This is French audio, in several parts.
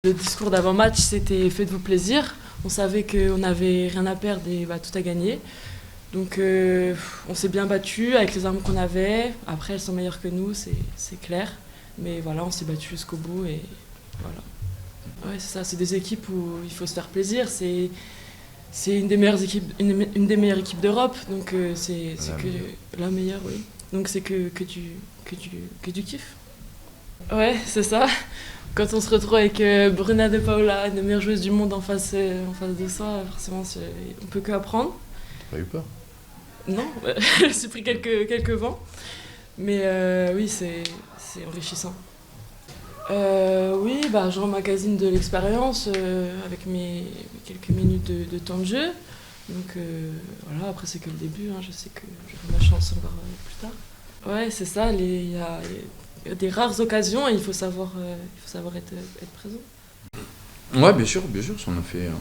Le discours d'avant-match, c'était faites-vous plaisir. On savait qu'on n'avait rien à perdre et tout à gagner. Donc on s'est bien battu avec les armes qu'on avait. Après, elles sont meilleures que nous, c'est clair. Mais voilà, on s'est battu jusqu'au bout et voilà. Ouais, c'est ça, c'est des équipes où il faut se faire plaisir. C'est une des meilleures équipes, une des meilleures équipes d'Europe. Donc c'est que la meilleure, oui. Donc c'est que tu kiffes. Ouais, c'est ça. Quand on se retrouve avec Bruna De Paula, une des meilleures joueuses du monde en face de soi, forcément, on peut que apprendre. T'as pas eu peur? Non, j'ai pris quelques vents. Mais oui, c'est enrichissant. Oui, j'emmagasine de l'expérience avec mes quelques minutes de temps de jeu. Donc voilà, après c'est que le début, hein, je sais que j'aurai ma chance encore plus tard. Ouais, c'est ça, il y a des rares occasions et il faut savoir être présent. Ouais, bien sûr, on a fait, ils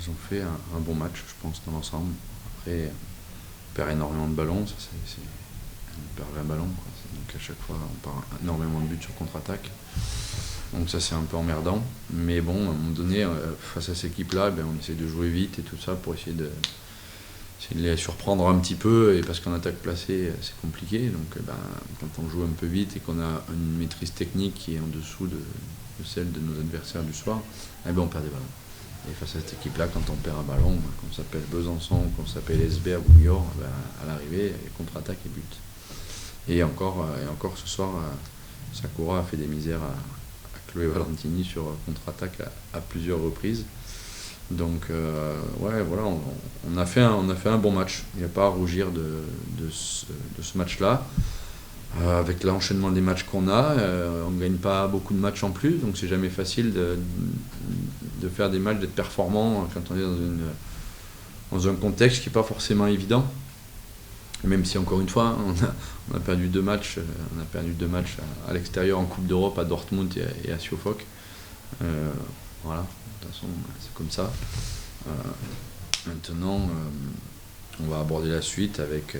ont fait un bon match, je pense, dans l'ensemble. Après, on perd énormément de ballons, on perd 20 ballons, quoi. Donc à chaque fois, on perd énormément de buts sur contre-attaque. Donc ça, c'est un peu emmerdant. Mais bon, à un moment donné, face à cette équipe-là, on essaie de jouer vite et tout ça pour essayer de les surprendre un petit peu, et parce qu'en attaque placée, c'est compliqué. Donc quand on joue un peu vite et qu'on a une maîtrise technique qui est en dessous de celle de nos adversaires du soir, on perd des ballons. Et face à cette équipe-là, quand on perd un ballon, qu'on s'appelle Besançon, qu'on s'appelle Esbjerg ou Niort, à l'arrivée, contre-attaque et but. Et encore ce soir, Sakura a fait des misères à Chloé Valentini sur contre-attaque à plusieurs reprises. Donc ouais, voilà, on a fait un bon match. Il n'y a pas à rougir de ce match-là. Avec l'enchaînement des matchs qu'on a, on ne gagne pas beaucoup de matchs en plus, donc c'est jamais facile de faire des matchs, d'être performant quand on est dans un contexte qui n'est pas forcément évident. Même si, encore une fois, on a perdu deux matchs, à l'extérieur en Coupe d'Europe, à Dortmund et à Suffolk. Voilà, de toute façon, c'est comme ça. Maintenant, on va aborder la suite avec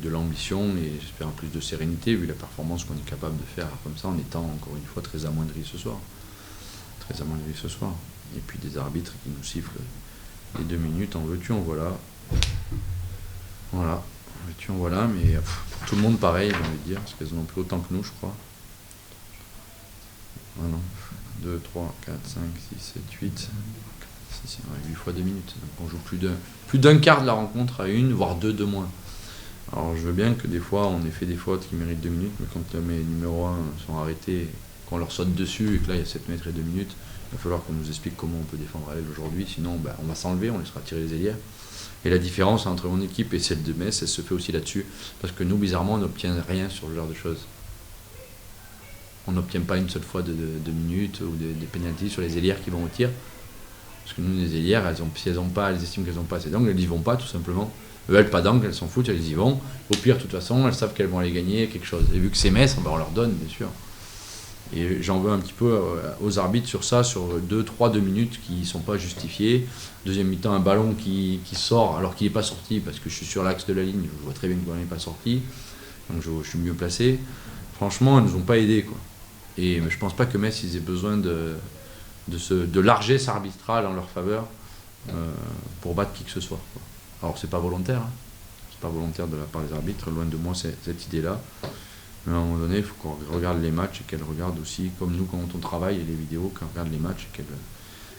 de l'ambition et j'espère plus de sérénité, vu la performance qu'on est capable de faire comme ça, en étant encore une fois très amoindri ce soir. Et puis des arbitres qui nous sifflent les 2 minutes, en veux-tu, en voilà. Voilà, en veux-tu, en voilà, mais pour tout le monde pareil, j'ai envie de dire, parce qu'elles en ont plus autant que nous, je crois. Ah non, 2, 3, 4, 5, 6, 7, 8... 8 fois 2 minutes. Donc on joue plus d'un quart de la rencontre à une, voire deux de moins. Alors je veux bien que des fois on ait fait des fautes qui méritent 2 minutes, mais quand mes numéros 1 sont arrêtés, qu'on leur saute dessus et que là il y a 7 mètres et 2 minutes, il va falloir qu'on nous explique comment on peut défendre à l'aile aujourd'hui, sinon on va s'enlever, on laissera tirer les ailières. Et la différence entre mon équipe et celle de Metz, elle se fait aussi là-dessus, parce que nous, bizarrement, on n'obtient rien sur ce genre de choses. On n'obtient pas une seule fois de minutes ou des pénaltys sur les ailières qui vont au tir. Parce que nous, les ailières, si elles estiment qu'elles n'ont pas assez d'angles, elles n'y vont pas, tout simplement. Elles, pas d'angle, elles s'en foutent, elles y vont. Au pire, de toute façon, elles savent qu'elles vont aller gagner quelque chose. Et vu que c'est Metz, on leur donne, bien sûr. Et j'en veux un petit peu aux arbitres sur ça, sur 2 minutes qui ne sont pas justifiées. Deuxième mi-temps, un ballon qui sort alors qu'il n'est pas sorti, parce que je suis sur l'axe de la ligne, je vois très bien que le ballon n'est pas sorti. Donc je suis mieux placé. Franchement, elles ne nous ont pas aidés, quoi. Mais je ne pense pas que Metz, ils aient besoin de largesse arbitrale en leur faveur pour battre qui que ce soit, quoi. Alors c'est pas volontaire, hein. C'est pas volontaire de la part des arbitres, loin de moi cette idée-là. Mais à un moment donné, il faut qu'on regarde les matchs et qu'elles regardent aussi, comme nous quand on travaille, et les vidéos, qu'elles regardent les matchs et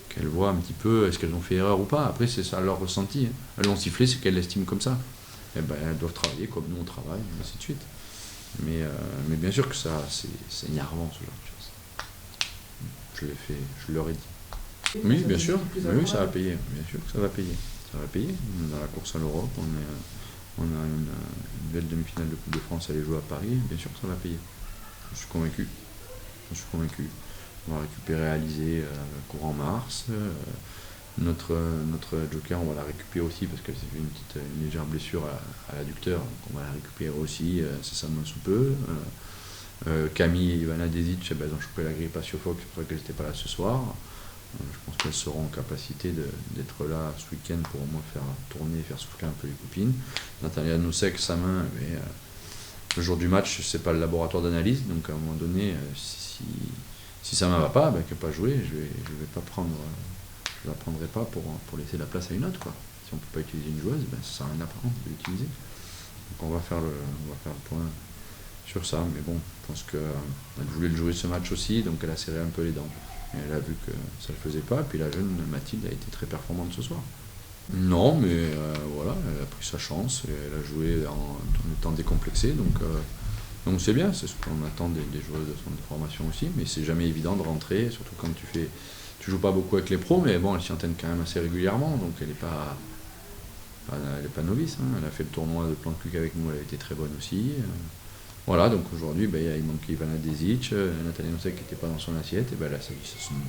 qu'elles voient un petit peu est-ce qu'elles ont fait erreur ou pas. Après c'est ça leur ressenti, hein. Elles l'ont sifflé, c'est qu'elles l'estiment comme ça. Et elles doivent travailler comme nous on travaille, et ainsi de suite. Mais bien sûr que ça, c'est énervant ce genre de choses. Je leur ai dit. Oui, bien sûr, oui, ça va payer. Bien sûr que ça va payer. Ça va payer. Dans la course à l'Europe, on a une belle demi-finale de Coupe de France à aller jouer à Paris. Bien sûr que ça va payer. Je suis convaincu. On va récupérer Alizé courant mars. Notre joker, on va la récupérer aussi parce qu'elle s'est fait une légère blessure à l'adducteur. Donc on va la récupérer aussi incessamment sous peu. Camille et Ivana Desic, elles ont chopé la grippe à Suffolk, c'est pour ça qu'elles n'étaient pas là ce soir. Je pense qu'elles seront en capacité d'être là ce week-end pour au moins faire tourner, faire souffler un peu les copines. Natalia Nosek, sa main, le jour du match, c'est pas le laboratoire d'analyse, donc à un moment donné, si ça ne va pas, qu'elle n'a pas joué, je vais pas prendre, je la prendrai pas pour laisser la place à une autre, quoi. Si on peut pas utiliser une joueuse, ça sert à rien d'apprendre de l'utiliser. Donc on va faire le point sur ça, mais bon, je pense qu'elle voulait le jouer ce match aussi, donc elle a serré un peu les dents. Et elle a vu que ça ne le faisait pas, puis la jeune Mathilde a été très performante ce soir. Non, mais voilà, elle a pris sa chance, et elle a joué en étant décomplexée, donc c'est bien, c'est ce qu'on attend des joueuses de centre de formation aussi, mais c'est jamais évident de rentrer, surtout quand tu joues pas beaucoup avec les pros, mais bon, elle s'y entraîne quand même assez régulièrement, donc elle n'est pas novice, hein. Elle a fait le tournoi de plan de cuc avec nous, elle a été très bonne aussi. Voilà, donc aujourd'hui, il manquait Ivana Desic, Nathalie Nosek qui n'était pas dans son assiette, et là, c'est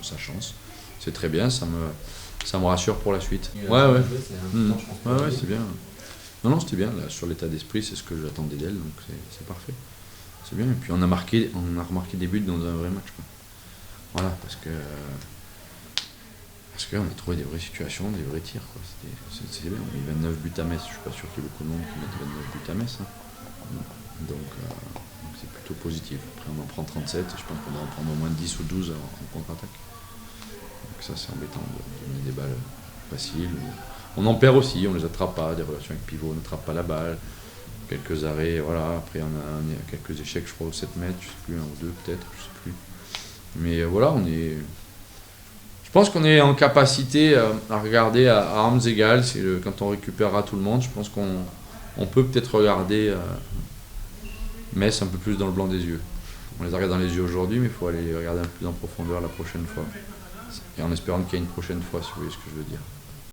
sa chance. C'est très bien, ça me rassure pour la suite. Ouais, c'est bien. Non, c'était bien, là, sur l'état d'esprit, c'est ce que j'attendais d'elle, donc c'est parfait. C'est bien, et puis on a remarqué des buts dans un vrai match, quoi. Voilà, parce qu'on a trouvé des vraies situations, des vrais tirs, quoi. C'est bien, on a mis 29 buts à Metz, je suis pas sûr qu'il y ait beaucoup de monde qui mette 29 buts à Metz, hein. Donc c'est plutôt positif. Après on en prend 37 et je pense qu'on va en prendre au moins 10 ou 12 en contre-attaque. Donc ça c'est embêtant de donner des balles faciles. On en perd aussi, on les attrape pas, des relations avec pivot, on n'attrape pas la balle. Quelques arrêts, voilà. Après on a quelques échecs, je crois, au 7 mètres, je sais plus, un ou deux peut-être, je sais plus. Mais voilà, je pense qu'on est en capacité à regarder à armes égales, quand on récupérera tout le monde, je pense qu'on peut peut-être regarder Metz un peu plus dans le blanc des yeux. On les regarde dans les yeux aujourd'hui, mais il faut aller les regarder un peu plus en profondeur la prochaine fois. Et en espérant qu'il y ait une prochaine fois, si vous voyez ce que je veux dire.